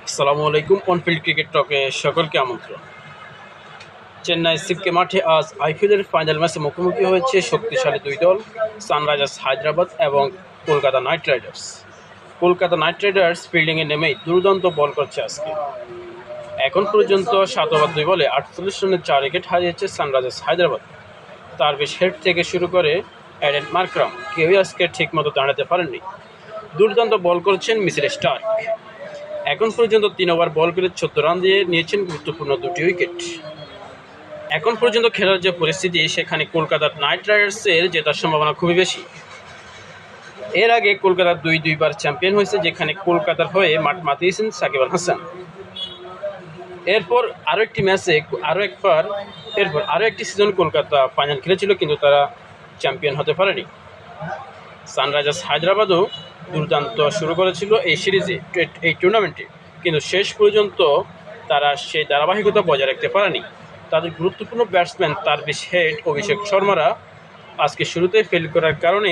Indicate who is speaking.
Speaker 1: আসসালামু আলাইকুম। On-field cricket টকে সকলকে আমন্ত্রণ। চেন্নাই সিপকে মাঠে আজ আইপিএলের ফাইনাল ম্যাচে মুখোমুখি হয়েছে শক্তিশালী দুই দল, সানরাইজার্স হায়দ্রাবাদ এবং Kolkata Knight Riders. Kolkata Knight Riders ফিল্ডিংয়ে নেমেই দুর্দান্ত বল করছে আজকে। এখন পর্যন্ত 7 ওভার 2 বলে 48 রানে 4 উইকেট হারিয়েছে সানরাইজার্স হায়দ্রাবাদ। তারবিশ হেড থেকে শুরু করে অ্যাডেন মার্ক্রাম কেউই আজকে ঠিকমতো দাঁড়াতে পারেননি। দুর্দান্ত বল করছেন মিচেল স্টার্ক। এখন পর্যন্ত 3 ওভার বল করে 14 রান দিয়ে নিয়েছেন গুরুত্বপূর্ণ 2টি উইকেট। এখন পর্যন্ত খেলার যে পরিস্থিতি, সেখানে কলকাতা নাইট রাইডার্সের জেতার সম্ভাবনা খুবই বেশি। এর আগে কলকাতা দুইবার চ্যাম্পিয়ন হয়েছে, যেখানে কলকাতার হয়ে মাঠ মাতিয়েছেন সাকিব আল হাসান। এরপর আরও একটি সিজন কলকাতা ফাইনাল খেলেছিল, কিন্তু তারা চ্যাম্পিয়ন হতে পারেনি। সানরাইজার্স হায়দ্রাবাদও দুর্দান্ত শুরু করেছিল এই সিরিজে, এই টুর্নামেন্টে, কিন্তু শেষ পর্যন্ত তারা সেই ধারাবাহিকতা বজায় রাখতে পারেনি। তাদের গুরুত্বপূর্ণ ব্যাটসম্যান তারবিশ হেড, অভিষেক শর্মারা আজকে শুরুতে ফেল করার কারণে